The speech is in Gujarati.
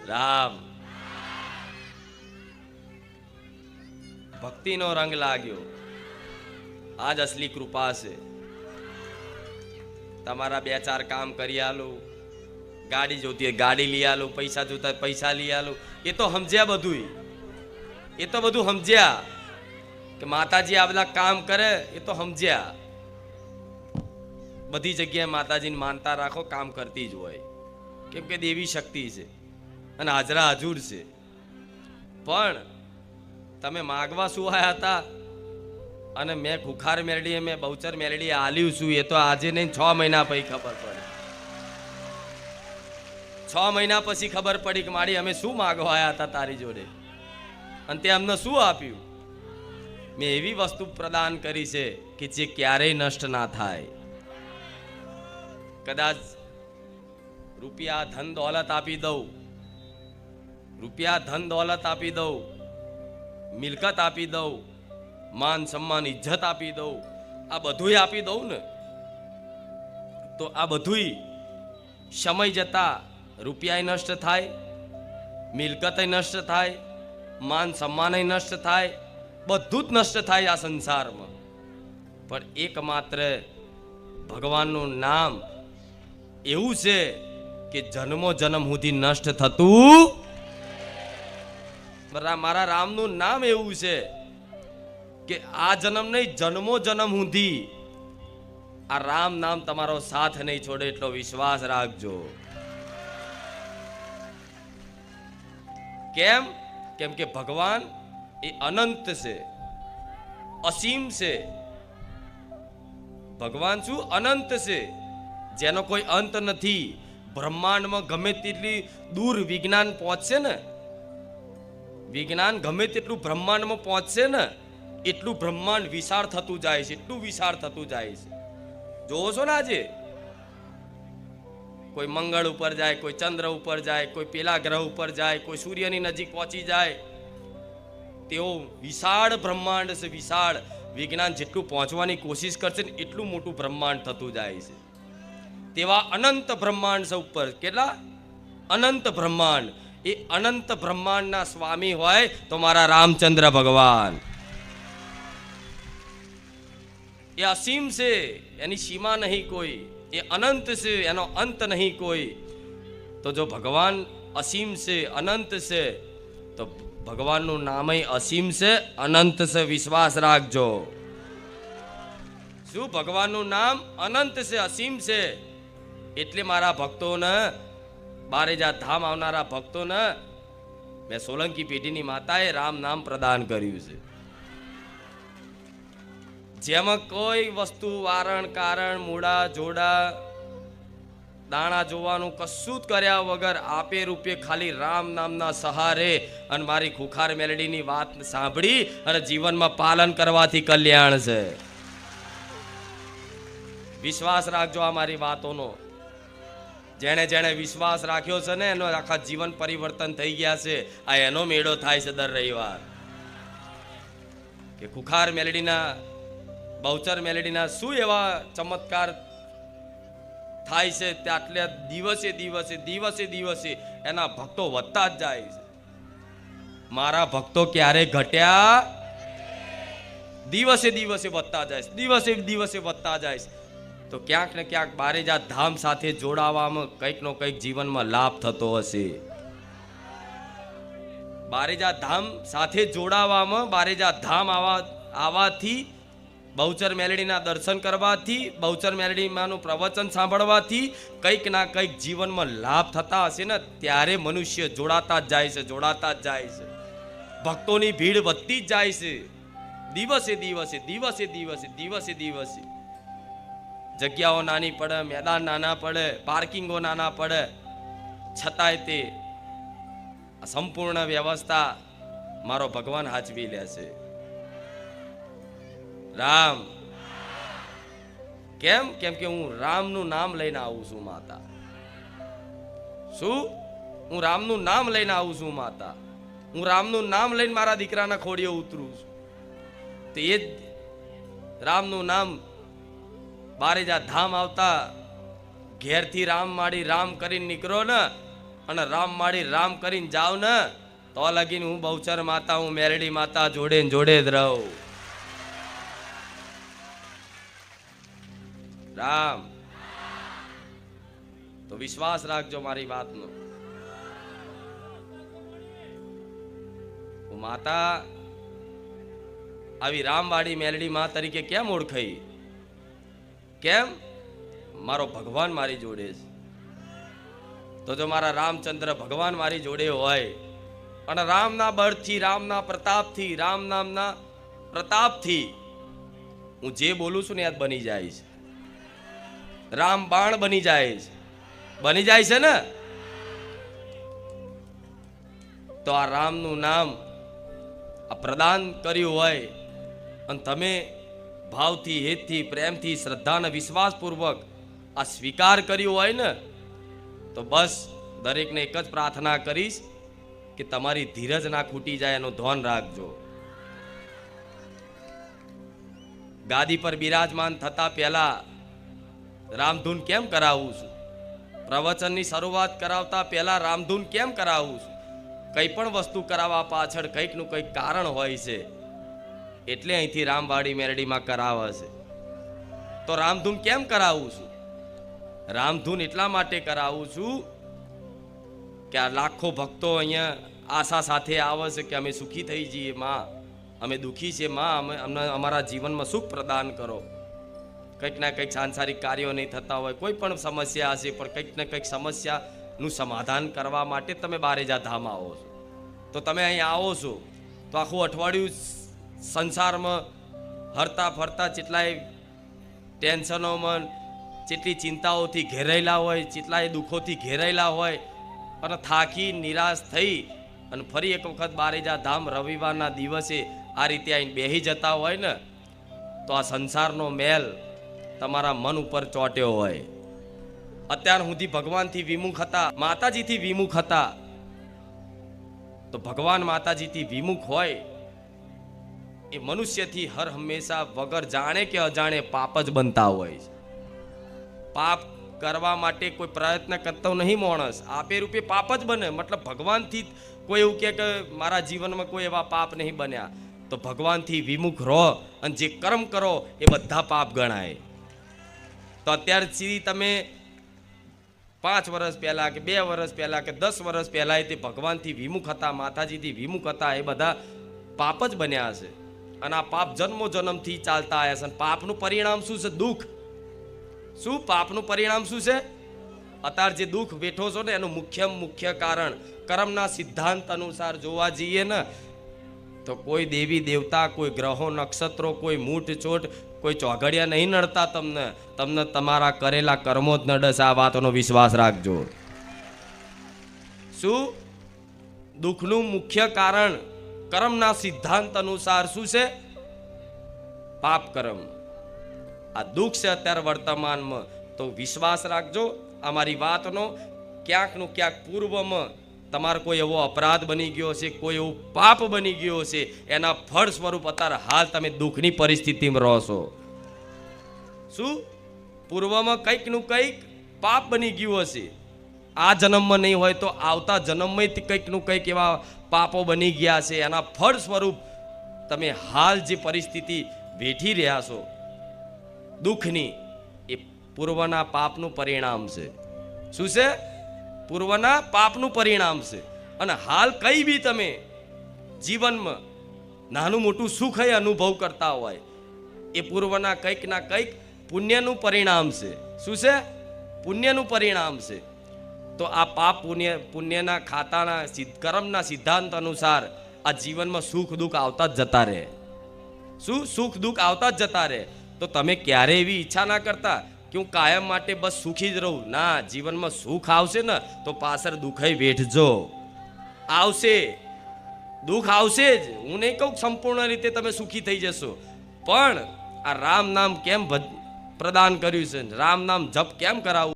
રામ ભક્તિનો રંગ લાગ્યો. આજ અસલી કૃપા છે. તમારા બે ચાર કામ કરી આલું, ગાડી જોતી હોય ગાડી લઈ આલું, પૈસા જોતા હોય પૈસા લઈ આલું. એ તો સમજ્યા બધું, એ તો બધું સમજ્યા કે માતાજી આ બધા કામ કરે. એ તો સમજ્યા. બધી જગ્યાએ માતાજીને માનતા રાખો, કામ કરતી જ હોય, કેમ કે દેવી શક્તિ છે અને હાજરા હજુર છે. પણ તમે માગવા શું આયા હતા અને મેં ખુખાર મેલડી મેં બહુચર મેલડી આલ્યું છું એ તો આજે નહીં 6 મહિના પછી ખબર પડી. 6 મહિના પછી ખબર પડી કે મારી અમે શું માગવા આયા હતા તારી જોડે અને તે અમને શું આપ્યું. મેં એવી વસ્તુ પ્રદાન કરી છે કે જે ક્યારેય નષ્ટ ના થાય. કદાચ રૂપિયા ધન દોલત આપી દઉં, રૂપિયા ધન દોલત આપી દઉં, મિલકત આપી દઉં, માન સન્માન ઇજ્જત આપી દઉં, આ બધુંય આપી દઉં ને તો આ બધુંય સમય જતા રૂપિયાય નષ્ટ થાય, મિલકતય નષ્ટ થાય, માન સન્માનય નષ્ટ થાય, બધું જ નષ્ટ થાય આ સંસારમાં. પણ એકમાત્ર ભગવાનનું નામ એવું છે કે જન્મો જન્મ સુધી નષ્ટ થતું. મારા રામનું નામ એવું છે કે આ જન્મ નહીં, જન્મો જન્મ સુધી આ રામ નામ તમારો સાથ નહીં છોડે, એટલો વિશ્વાસ રાખજો. કેમ? કેમ કે ભગવાન એ અનંત છે, અસીમ છે. ભગવાન શું? અનંત છે, જેનો કોઈ અંત નથી. બ્રહ્માંડમાં ગમે તેટલી દૂર વિજ્ઞાન પહોંચશે ને, વિજ્ઞાન ગમે તેટલું બ્રહ્માંડમાં પહોંચશે ને એટલું બ્રહ્માંડ વિશાળ થતું જાય છે, એટલું વિશાળ થતું જાય છે. જોવો છો ને આજે કોઈ મંગળ ઉપર જાય, કોઈ ચંદ્ર ઉપર જાય, કોઈ પેલા ગ્રહ ઉપર જાય, કોઈ સૂર્યની નજીક પહોંચી જાય. તેઓ વિશાળ બ્રહ્માંડ છે, વિશાળ. વિજ્ઞાન જેટલું પહોંચવાની કોશિશ કરશે ને એટલું મોટું બ્રહ્માંડ થતું જાય છે. તેવા અનંત બ્રહ્માંડ છે ઉપર. કેટલા અનંત બ્રહ્માંડ! એ અનંત બ્રહ્માંડના સ્વામી હોય તો મારા રામચંદ્ર ભગવાન. એ અસીમ છે, એની સીમા નહીં કોઈ. એ અનંત છે, એનો અંત નહીં કોઈ. તો જો ભગવાન અસીમ છે, અનંત છે, તો ભગવાનનું નામય અસીમ છે, અનંત છે. વિશ્વાસ રાખજો. શું? ભગવાનનું નામ અનંત છે, અસીમ છે. એટલે મારા ભક્તોને, બારેજા ધામ આવનારા ભક્તોને મેં સોલંકી પેઢીની માતાએ રામ નામ પ્રદાન કર્યું છે. જેમાં કોઈ વસ્તુ વારણ કારણ મૂળા જોડા દાણા જોવાનું કશું જ કર્યા વગર આપે રૂપે ખાલી રામ નામના સહારે અને મારી ખુખાર મેલડીની વાત સાંભળી અને જીવનમાં પાલન કરવાથી કલ્યાણ છે. વિશ્વાસ રાખજો આ મારી વાતોનો. જેણે જેણે વિશ્વાસ રાખ્યો છે ને એનો આખા જીવન પરિવર્તન થઈ ગયા છે. આ એનો મેળો થાય છે દર રવિવાર કે ખુખાર મેલડીના, બહુચર મેલડીના શું એવા ચમત્કાર થાય છે. એટલે દિવસે દિવસે દિવસે દિવસે એના ભક્તો વધતા જ જાય છે. મારા ભક્તો ક્યારે ઘટ્યા? દિવસે દિવસે વધતા જાય છે, દિવસે દિવસે વધતા જાય છે. તો ક્યાંક ને ક્યાંક બારેજા ધામ સાથે જોડાવામાં કંઈક નો કંઈક જીવનમાં લાભ થતો હશે. બારેજા ધામ સાથે જોડાવામાં, બારેજા ધામ આવવાથી, બહુચર મેલડીના દર્શન કરવાથી, બહુચર મેલડીમાંનું પ્રવચન સાંભળવાથી કંઈક ના કંઈક જીવનમાં લાભ થતા હશે ને ત્યારે મનુષ્ય જોડાતા જ જાય છે, જોડાતા જ જાય છે. ભક્તોની ભીડ વધતી જ જાય છે દિવસે દિવસે, દિવસે દિવસે, દિવસે દિવસે. જગ્યાઓ નાની પડે, મેદાન નાના પડે, પાર્કિંગો નાના પડે, છતાંય તે સંપૂર્ણ વ્યવસ્થા મારો ભગવાન હાચવી લે છે. રામ. કેમ? કેમ કે હું રામનું નામ લઈને આવું છું માતા. શું? હું રામનું નામ લઈને આવું છું માતા. હું રામનું નામ લઈને મારા દીકરાના ખોડીએ ઉતરું છું. તો એ જ રામનું નામ બારેજા ધામ આવતા ઘેરથી રામ માડી રામ કરીને નીકળો ને અને રામ માળી રામ કરીને જાવ ને તો લગીને હું બહુચર માતા, હું મેરડી માતા જોડે ને જોડે જ રહું. રામ તો વિશ્વાસ રાખજો મારી વાતનો. હું માતા આવી રામવાડી મેલડી માં તરીકે કેમ ઓળખાઈ? કેમ? મારો ભગવાન મારી જોડે છે. તો જો મારા રામચંદ્ર ભગવાન મારી જોડે હોય અને રામના બળથી, રામના પ્રતાપથી, રામ નામના પ્રતાપથી હું જે બોલું છું ને યાદ બની જાય છે. રામ બાણ બની જાય છે. બની જાય છે ને? તો આ રામનું નામ આ પ્રદાન કર્યું હોય અને તમે ભાવથી, હેતથી, પ્રેમથી, શ્રદ્ધા અને વિશ્વાસપૂર્વક આ સ્વીકાર કર્યું હોય ને તો બસ દરેકને એક જ પ્રાર્થના કરીશ કે તમારી ધીરજ ના ખૂટી જાય એનું ધ્યાન રાખજો. ગાદી પર બિરાજમાન થતા પહેલા રામધૂન કેમ કરાવું છું? પ્રવચનની શરૂઆત કરાવતા પહેલા રામધૂન કેમ કરાવું છું? કઈ પણ વસ્તુ કરાવવા પાછળ કંઈક નું કંઈક કારણ હોય છે, એટલે અહીંથી રામવાડી મેરડીમાં કરાવે છે. તો રામધૂન કેમ કરાવું છું? રામધૂન એટલા માટે કરાવું છું કે આ લાખો ભક્તો અહીંયા આશા સાથે આવે છે કે અમે સુખી થઈ જઈએ માં, અમે દુઃખી છે માં, અમને અમારા જીવનમાં સુખ પ્રદાન કરો. કંઈક ના કંઈક સાંસારિક કાર્યો નહીં થતા હોય, કોઈ પણ સમસ્યા હશે, પણ કંઈક ને કંઈક સમસ્યાનું સમાધાન કરવા માટે તમે બારેજા ધામ આવો છો. તો તમે અહીં આવો છો તો આખું અઠવાડિયું સંસારમાં હરતા ફરતા કેટલાય ટેન્શનોમાં, જેટલી ચિંતાઓથી ઘેરાયેલા હોય, જેટલાય દુઃખોથી ઘેરાયેલા હોય અને થાકી નિરાશ થઈ અને ફરી એક વખત બારેજા ધામ રવિવારના દિવસે આ રીતે આવીને બેહી જતા હોય ને તો આ સંસારનો મેલ તમારા મન ઉપર ચોટ્યો હોય. અત્યાર સુધી ભગવાનથી વિમુખ હતા, માતાજીથી વિમુખ હતા, તો ભગવાન માતાજીથી વિમુખ હોય એ મનુષ્યથી હર હંમેશા વગર જાણે કે અજાણે પાપ જ બનતા હોય છે. પાપ કરવા માટે કોઈ પ્રયત્ન કરતો નહીં માણસ, આપે રૂપે પાપ જ બને. મતલબ ભગવાનથી કોઈ એવું કે મારા જીવનમાં કોઈ એવા પાપ નહીં બન્યા, તો ભગવાનથી વિમુખ રહો અને જે કર્મ કરો એ બધા પાપ ગણાય. તો અત્યાર સુધી તમે 5 વર્ષ પહેલા કે 2 વર્ષ પહેલા કે 10 વર્ષ પહેલા તે ભગવાનથી વિમુખ હતા, માતાજીથી વિમુખ હતા, એ બધા પાપ જ બન્યા હશે. અને આ પાપ જન્મો જન્મથી ચાલતા આવ્યા છે. અને પાપનું પરિણામ શું છે? દુઃખ. શું પાપનું પરિણામ શું છે? અત્યારે જે દુઃખ વેઠો છો ને એનું મુખ્ય કારણ કર્મના સિદ્ધાંત અનુસાર જોવા જઈએ ને તો કોઈ દેવી દેવતા, કોઈ ગ્રહો નક્ષત્રો, કોઈ મૂઠ ચોટ, કોઈ ચોઘડિયા નહીં નડતા. તમને તમારા કરેલા કર્મો જ નડે. આ વાતનો વિશ્વાસ રાખજો. શું દુઃખનું મુખ્ય કારણ કર્મના સિદ્ધાંત અનુસાર શું છે? પાપ કર્મ. આ દુઃખ છે અત્યારે વર્તમાનમાં. તો વિશ્વાસ રાખજો અમારી વાતનો. ક્યાંકનું ક્યાંક પૂર્વમાં તમારો કોઈ એવો અપરાધ બની ગયો છે, કોઈ એવું પાપ બની ગયો છે, એના ફળ સ્વરૂપ અત્યારે હાલ તમે દુઃખની પરિસ્થિતિમાં રહો છો. શું પૂર્વમાં કંઈક નું કંઈક પાપ બની ગયું હશે. આ જન્મમાં નહીં હોય તો આવતા જન્મમાં કંઈક નું કંઈક એવા પાપો બની ગયા છે. એના ફળ સ્વરૂપ તમે હાલ જે પરિસ્થિતિ વેઠી રહ્યા છો દુઃખની, એ પૂર્વના પાપનું પરિણામ છે. શું છે? પૂર્વના પાપનું પરિણામ છે. અને હાલ કઈ બી તમે જીવનમાં નાનું મોટું સુખ એ અનુભવ કરતા હોય એ પૂર્વના કંઈક ના કંઈક પુણ્યનું પરિણામ છે. શું છે? પુણ્યનું પરિણામ છે. તો આ પાપ પુણ્યના ખાતાના કર્મના સિદ્ધાંત અનુસાર આ જીવનમાં સુખ દુઃખ આવતા જ જતા રહે. શું? સુખ દુઃખ આવતા જ જતા રહે. તો તમે ક્યારે એવી ઈચ્છા ના કરતા કે હું કાયમ માટે બસ સુખી જ રહું. ના, જીવનમાં સુખ આવશે ને તો પાછળ દુઃખ વેઠજો. આવશે, દુઃખ આવશે જ. હું નહીં કહું સંપૂર્ણ રીતે તમે સુખી થઈ જશો, પણ આ રામ નામ કેમ પ્રદાન કર્યું છે, રામ નામ જપ કેમ કરાવવું